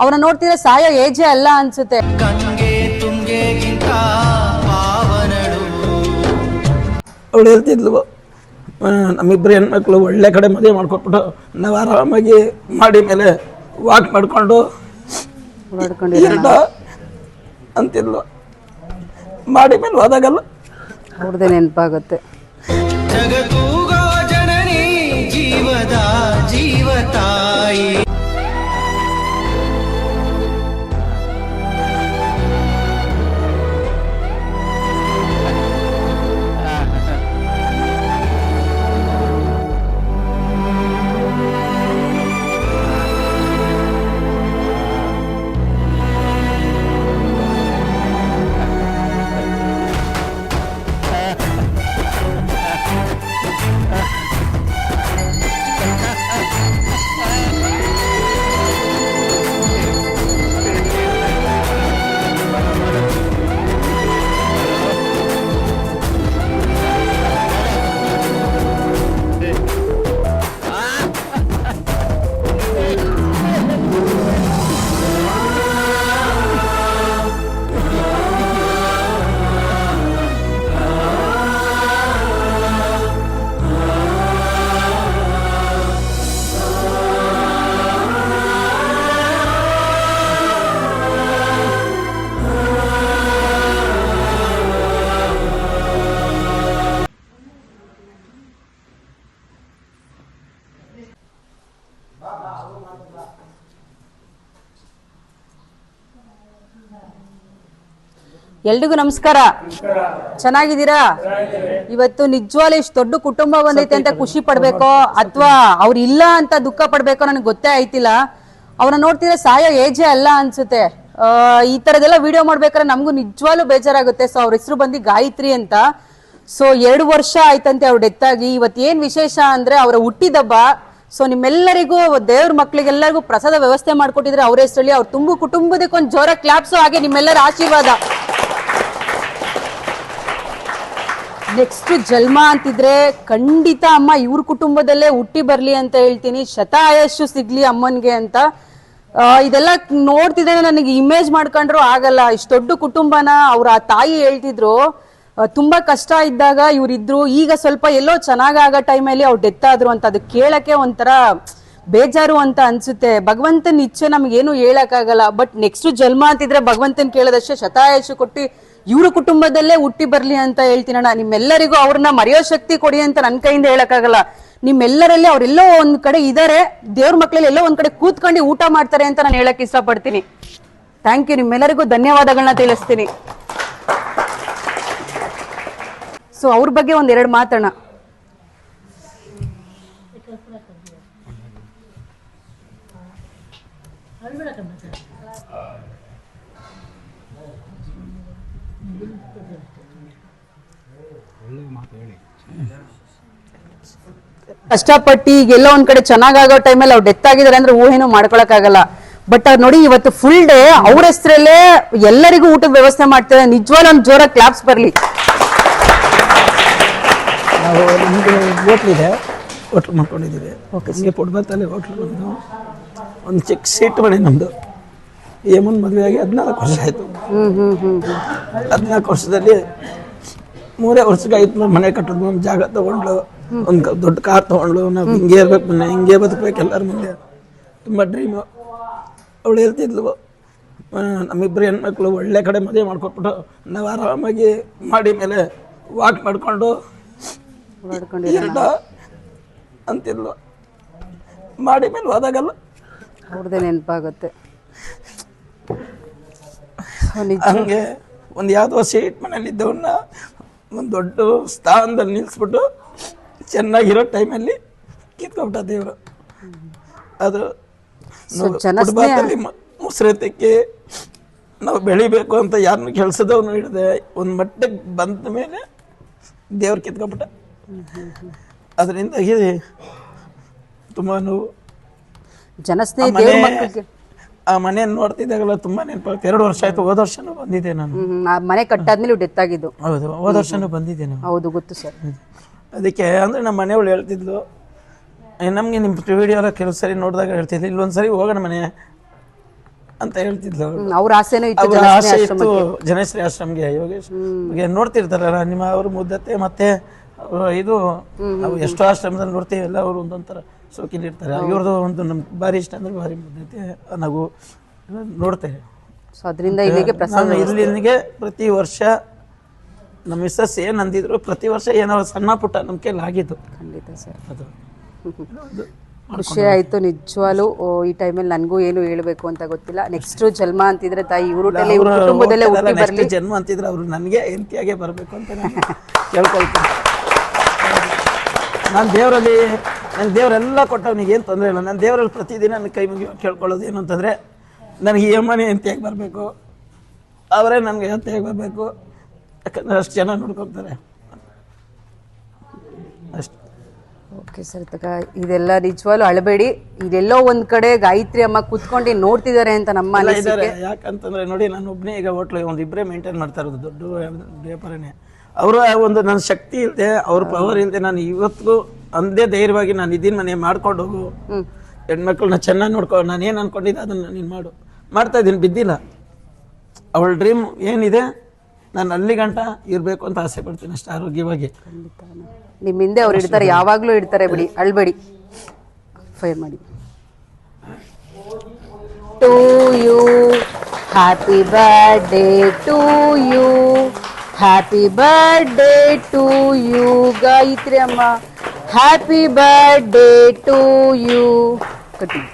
ಅವನ ನೋಡ್ತಿದ್ರೆ ಸಾಯೋ ಏಜೇ ಅಲ್ಲ ಅನ್ಸುತ್ತೆ. ಅವಳು ಹೇಳ್ತಿದ್ಲು, ನಮ್ಮಿಬ್ಬರು ಹೆಣ್ಮಕ್ಳು ಒಳ್ಳೆ ಕಡೆ ಮದುವೆ ಮಾಡ್ಕೊಟ್ಬಿಟ್ಟು ನಾವು ಆರಾಮಾಗಿ ಮಾಡಿ ಮೇಲೆ ವಾಕ್ ಮಾಡಿಕೊಂಡು ಅಂತಿದ್ಲು. ಮಾಡಿ ಮೇಲೆ ಹೋದಾಗಲ್ಲ ಅವ್ರದ್ದೇ ನೆನಪಾಗುತ್ತೆ. ಜೀವದ ಜೀವತಾಯಿ ಎಲ್ರಿಗೂ ನಮಸ್ಕಾರ. ಚೆನ್ನಾಗಿದ್ದೀರಾ? ಇವತ್ತು ನಿಜವಾಗ್ಲೂ ಇಷ್ಟು ದೊಡ್ಡ ಕುಟುಂಬ ಬಂದೈತೆ ಅಂತ ಖುಷಿ ಪಡ್ಬೇಕೋ ಅಥವಾ ಅವ್ರು ಇಲ್ಲ ಅಂತ ದುಃಖ ಪಡ್ಬೇಕೋ ನನಗೆ ಗೊತ್ತೇ ಆಯ್ತಿಲ್ಲ. ಅವ್ರನ್ನ ನೋಡ್ತಿದ್ರೆ ಸಾಯೋ ಏಜೇ ಅಲ್ಲ ಅನ್ಸುತ್ತೆ. ಈ ತರದೆಲ್ಲ ವಿಡಿಯೋ ಮಾಡ್ಬೇಕಾದ್ರೆ ನಮಗೂ ನಿಜವಾಗ್ಲೂ ಬೇಜಾರಾಗುತ್ತೆ. ಸೊ ಅವ್ರ ಹೆಸರು ಬಂದು ಗಾಯತ್ರಿ ಅಂತ. ಸೊ 2 ವರ್ಷ ಆಯ್ತಂತೆ ಅವ್ರ ಡೆತ್ ಆಗಿ. ಇವತ್ತೇನ್ ವಿಶೇಷ ಅಂದ್ರೆ ಅವರ ಹುಟ್ಟಿದಬ್ಬ. ಸೊ ನಿಮ್ಮೆಲ್ಲರಿಗೂ ದೇವ್ರ ಮಕ್ಳಿಗೆಲ್ಲರಿಗೂ ಪ್ರಸಾದ ವ್ಯವಸ್ಥೆ ಮಾಡ್ಕೊಟ್ಟಿದ್ರೆ ಅವ್ರ ಹೆಸರಲ್ಲಿ ಅವ್ರ ತುಂಬು ಕುಟುಂಬದಕ್ಕೆ ಒಂದು ಜೋರ ಕ್ಲಾಪ್ಸು, ಹಾಗೆ ನಿಮ್ಮೆಲ್ಲರ ಆಶೀರ್ವಾದ. ನೆಕ್ಸ್ಟ್ ಜನ್ಮ ಅಂತಿದ್ರೆ ಖಂಡಿತ ಅಮ್ಮ ಇವ್ರ ಕುಟುಂಬದಲ್ಲೇ ಹುಟ್ಟಿ ಬರ್ಲಿ ಅಂತ ಹೇಳ್ತೀನಿ. ಶತಾಯಸ್ಸು ಸಿಗ್ಲಿ ಅಮ್ಮನ್ಗೆ ಅಂತ. ಇದೆಲ್ಲ ನೋಡ್ತಿದ್ರೆ ನನಗೆ ಇಮೇಜ್ ಮಾಡ್ಕೊಂಡ್ರು ಆಗಲ್ಲ. ಇಷ್ಟು ದೊಡ್ಡ ಕುಟುಂಬನ ಅವ್ರ ತಾಯಿ ಹೇಳ್ತಿದ್ರು ತುಂಬಾ ಕಷ್ಟ ಇದ್ದಾಗ ಇವ್ರಿದ್ರು. ಈಗ ಸ್ವಲ್ಪ ಎಲ್ಲೋ ಚೆನ್ನಾಗಾಗೋ ಟೈಮಲ್ಲಿ ಅವ್ರು ಡೆತ್ ಆದ್ರು ಅಂತ ಅದು ಕೇಳಕ್ಕೆ ಒಂಥರ ಬೇಜಾರು ಅಂತ ಅನ್ಸುತ್ತೆ. ಭಗವಂತನ ಇಚ್ಛೆ ನಮ್ಗೇನು ಹೇಳಕ್ಕಾಗಲ್ಲ. ಬಟ್ ನೆಕ್ಸ್ಟ್ ಜನ್ಮ ಅಂತಿದ್ರೆ ಭಗವಂತನ್ ಕೇಳೋದಷ್ಟೇ, ಶತಾಯಸ್ಸು ಕೊಟ್ಟು ಇವ್ರ ಕುಟುಂಬದಲ್ಲೇ ಹುಟ್ಟಿ ಬರ್ಲಿ ಅಂತ ಹೇಳ್ತೀನಣ್ಣ. ನಿಮ್ಮೆಲ್ಲರಿಗೂ ಅವ್ರನ್ನ ಮರೆಯೋ ಶಕ್ತಿ ಕೊಡಿ ಅಂತ ನನ್ನ ಕೈಯಿಂದ ಹೇಳಕ್ಕಾಗಲ್ಲ. ನಿಮ್ಮೆಲ್ಲರಲ್ಲಿ ಅವ್ರೆಲ್ಲೋ ಒಂದ್ ಕಡೆ ಇದಾರೆ, ದೇವ್ರ ಮಕ್ಳಲ್ಲಿ ಎಲ್ಲೋ ಒಂದ್ ಕಡೆ ಕೂತ್ಕೊಂಡು ಊಟ ಮಾಡ್ತಾರೆ ಅಂತ ನಾನು ಹೇಳಕ್ ಇಷ್ಟಪಡ್ತೀನಿ. Thank you. ನಿಮ್ಮೆಲ್ಲರಿಗೂ ಧನ್ಯವಾದಗಳನ್ನ ತಿಳಿಸ್ತೀನಿ. ಸೊ ಅವ್ರ ಬಗ್ಗೆ ಒಂದೆರಡು ಮಾತಣ್ಣ. ಕಷ್ಟಪಟ್ಟು ಈಗೆಲ್ಲ ಒಂದ್ ಕಡೆ ಚೆನ್ನಾಗೋ ಟೈಮಲ್ಲಿ ಅವ್ರು ಡೆತ್ ಆಗಿದ್ದಾರೆ ಅಂದ್ರೆ ಊಹೆನೂ ಮಾಡ್ಕೊಳಕ್ ಆಗಲ್ಲ. ಬಟ್ ಅವ್ರು ನೋಡಿ ಇವತ್ತು ಫುಲ್ ಡೇ ಅವ್ರ ಹೆಸರಲ್ಲೇ ಎಲ್ಲರಿಗೂ ಊಟದ ವ್ಯವಸ್ಥೆ ಮಾಡ್ತಾರೆ. ನಿಜವಾಗ್ಲೂ ಒಂದು ಜೋರ ಕ್ಲಾಪ್ಸ್ ಬರ್ಲಿ. ನಾವು ನಮ್ಮದು ಹೋಟ್ಲಿದೆ, ಹೋಟ್ಲ್ ಮಾಡ್ಕೊಂಡಿದ್ದೀವಿ. ಓಕೆ, ಪುಡ್ಬತ್ತಲ್ಲಿ ಹೋಟ್ಲ್ ನಮ್ಮದು. ಒಂದು ಚಿಕ್ಕ ಸೀಟ್ ಮನೆ ನಮ್ಮದು. ಏಮನ್ ಮದುವೆ ಆಗಿ 14 ವರ್ಷ ಆಯಿತು. 14 ವರ್ಷದಲ್ಲಿ 3 ವರ್ಷಕ್ಕೆ 5 ಮನೆ ಕಟ್ಟೋದು, ಒಂದು ಜಾಗ ತೊಗೊಂಡ್ಲು, ಒಂದು ದೊಡ್ಡ ಕಾರ್ ತೊಗೊಂಡ್ಲು. ನಾವು ಹಿಂಗೆ ಇರ್ಬೇಕು, ಮನೆ ಹಿಂಗೆ ಬದುಕಬೇಕು ಎಲ್ಲರ ಮುಂದೆ. ತುಂಬ ಡ್ರೀಮು. ಅವಳು ಹೇಳ್ತಿದ್ಲು, ನಮ್ಮಿಬ್ಬರು ಹೆಣ್ಮಕ್ಳು ಒಳ್ಳೆ ಕಡೆ ಮದುವೆ ಮಾಡ್ಕೊಟ್ಬಿಟ್ಟು ನಾವು ಆರಾಮಾಗಿ ಮಾಡಿ ಮೇಲೆ ವಾಕ್ ಮಾಡಿಕೊಂಡು ಅಂತಿದ್ಲು. ಮಾಡಿ ಮೇಲೆ ಹೋದಾಗಲ್ಲ ಅವ್ರದ್ದೇ ನೆನಪಾಗುತ್ತೆ. ಹಂಗೆ ಒಂದು ಯಾವುದೋ ಸೀಟ್ ಮನೇಲಿ ಇದ್ದವನ್ನ ಒಂದು ದೊಡ್ಡ ಸ್ಥಾನದಲ್ಲಿ ನಿಲ್ಲಿಸ್ಬಿಟ್ಟು ಚೆನ್ನಾಗಿರೋ ಟೈಮಲ್ಲಿ ಕಿತ್ಕೊಬಿಟ್ಟ ದೇವರು. ಅದು ಕುಟುಂಬದಲ್ಲಿ ಮುಸ್ರೆತಕ್ಕೆ ನಾವು ಬೆಳಿಬೇಕು ಅಂತ ಯಾರನ್ನು ಕೆಲಸದವನು ಹಿಡಿದೆ ಒಂದು ಮಟ್ಟಕ್ಕೆ ಬಂದ ಮೇಲೆ ದೇವ್ರು ಕಿತ್ಕೊಬಿಟ್ಟ. ಅದರಿಂದಾಗಿ ತುಂಬ ನೋವು. ಆ ಮನೆಯನ್ನು ನೋಡ್ತಿದ್ದಾಗಲ್ಲ ತುಂಬ ನೆನಪಾಗುತ್ತೆ. 2 ವರ್ಷ ಆಯ್ತು. ಹೋದ ವರ್ಷನೂ ಬಂದಿದ್ದೆ ನಾನು. ಮನೆ ಕಟ್ಟಾದ್ಮೇಲೆ ಡೆತ್ ಆಗಿದ್ದು. ಹೌದು, ಹೋದ ವರ್ಷನೂ ಬಂದಿದ್ದೆ ನಾನು. ಹೌದು, ಗೊತ್ತು ಸರ್. ಅದಕ್ಕೆ ಅಂದರೆ ನಮ್ಮ ಮನೆಯವಳು ಹೇಳ್ತಿದ್ಲು, ನಮಗೆ ನಿಮ್ಮ ವಿಡಿಯೋ ಎಲ್ಲ ಕೆಲವು ಸರಿ ನೋಡಿದಾಗ ಹೇಳ್ತಿದ್ಲು, ಇಲ್ಲೊಂದು ಸರಿ ಹೋಗೋಣ ಮನೆ ಅಂತ ಹೇಳ್ತಿದ್ಲು ಅವ್ರು. ಅವ್ರ ಆಸೆನೂ ಇತ್ತು ಅವ್ರ ಜನಶ್ರೀ ಆಸೆ ಇತ್ತು ಆಶ್ರಮಕ್ಕೆ. ಜನಶ್ರೀ ಆಶ್ರಮ್ಗೆ. ಯೋಗೇಶ್ ನೋಡ್ತಿರ್ತಾರಲ್ಲ ನಿಮ್ಮ ಅವ್ರ ಮುದ್ದತೆ ಮತ್ತೆ ಇದು ನಾವು ಎಷ್ಟೋ ಆಶ್ರಮದಲ್ಲಿ ನೋಡ್ತೀವಿ ಎಲ್ಲ ಅವರು ಒಂದೊಂಥರ ಸೋಕಿಲಿರ್ತಾರೆ. ಇವ್ರದ್ದು ಒಂದು ನಮ್ಗೆ ಭಾರಿ ಇಷ್ಟ ಅಂದ್ರೆ ಭಾರಿ ಮುದ್ದತೆ ನಗು ನೋಡ್ತೇವೆ. ಸೊ ಅದರಿಂದ ಇಲ್ಲಿಗೆ ಪ್ರಸಾದ ನಾನು ಇಲ್ಲಿಗೆ ಪ್ರತಿ ವರ್ಷ ನಮ್ಮ ಮಿಸ್ಸಸ್ ಏನ್ ಅಂದಿದ್ರು ಪ್ರತಿ ವರ್ಷ ಏನೋ ಸಣ್ಣ ಪುಟ್ಟ ನಮ್ಮ ಕೈಲಿ ಆಗಿದ್ದು. ಖಂಡಿತ ಸರ್, ಅದು ಖುಷಿ ಆಯ್ತು ನಿಜವಾಗ್ಲೂ. ಈ ಟೈಮಲ್ಲಿ ನನಗೂ ಏನು ಹೇಳ್ಬೇಕು ಅಂತ ಗೊತ್ತಿಲ್ಲ. ನೆಕ್ಸ್ಟ್ ಜನ್ಮ ಅಂತಿದ್ರೆ ತಾಯಿ ಇವ್ರ ಕುಟುಂಬದಲ್ಲೇ ಹುಟ್ಟಿ ಬರ್ಲಿ. ಜನ್ಮ ಅಂತಿದ್ರೆ ಅವ್ರು ನನಗೆ ಹೆಂಡತಿಯಾಗೆ ಬರಬೇಕು ಅಂತ ನಾನು ಕೇಳ್ಕೊಳ್ತೀನಿ. ನಾನು ದೇವರಲ್ಲಿ ನನ್ನ ದೇವರೆಲ್ಲ ಕೊಟ್ಟವನಿಗೆ ಏನು ತೊಂದರೆ ಇಲ್ಲ. ನಾನು ದೇವರಲ್ಲಿ ಪ್ರತಿದಿನ ನನ್ನ ಕೈ ಮುಗಿ ಕೇಳ್ಕೊಳ್ಳೋದು ಏನು ಅಂತಂದರೆ ನನಗೆ ಈ ಅಮ್ಮನೇ ಹೆಂಡತಿಯಾಗಿ ಬರಬೇಕು, ಅವರೇ ನನಗೆ ಹೆಂಡತಿಯಾಗಿ ಬರಬೇಕು. ಯಾಕಂದರೆ ಅಷ್ಟು ಜನ ನೋಡ್ಕೊತಾರೆ ಅಷ್ಟು. ಓಕೆ ಸರ್, ಇದೆಲ್ಲ ನಿಜವಾಗ್ಲೂ ಅಳಬೇಡಿ. ಇದೆಲ್ಲೋ ಒಂದ್ ಕಡೆ ಗಾಯತ್ರಿ ಅಮ್ಮ ಕೂತ್ಕೊಂಡು ನೋಡ್ತಿದ್ದಾರೆ ಅಂತ ನಮ್ಮ ಇದ್ದಾರೆ. ಯಾಕಂತಂದ್ರೆ ನೋಡಿ ನಾನು ಒಬ್ಬನೇ ಈಗ ಹೋಟ್ಲು ಒಂದು ಇಬ್ಬರೇ ಮೇಂಟೈನ್ ಮಾಡ್ತಾ ಇರೋದು, ದೊಡ್ಡ ವ್ಯಾಪಾರನೇ. ಅವರ ಒಂದು ನನ್ನ ಶಕ್ತಿ ಇಲ್ಲದೆ ಅವ್ರ ಪವರ್ ಇಲ್ಲದೆ ನಾನು ಇವತ್ತಿಗೂ ಅಂದೇ ಧೈರ್ಯವಾಗಿ ನಾನು ಇದೀನಿ ಮನೆ ಮಾಡ್ಕೊಂಡು ಹೋಗು, ಹೆಣ್ಮಕ್ಳನ್ನ ಚೆನ್ನಾಗಿ ನೋಡ್ಕೊ, ನಾನು ಏನು ಅನ್ಕೊಂಡಿದ್ದೆ ಅದನ್ನು ನೀನು ಮಾಡ್ತಾ ಇದ್ದೀನಿ, ಬಿದ್ದಿಲ್ಲ. ಅವಳ ಡ್ರೀಮ್ ಏನಿದೆ ನಾನು ಅಲ್ಲಿ ಗಂಟ ಇರಬೇಕು ಅಂತ ಆಸೆ ಪಡ್ತೀನಿ ಅಷ್ಟು ಆರೋಗ್ಯವಾಗಿ. ನಿಮ್ಮ ಹಿಂದೆ ಅವ್ರು ಇಡ್ತಾರೆ, ಯಾವಾಗಲೂ ಇಡ್ತಾರೆ, ಬಿಡಿ, ಅಳ್ಬೇಡಿ. ಫೈರ್ ಮಾಡಿ. To you happy birthday to you, happy birthday to you Gayatri ಅಮ್ಮ, happy birthday to you. Cut ಮಾಡಿ.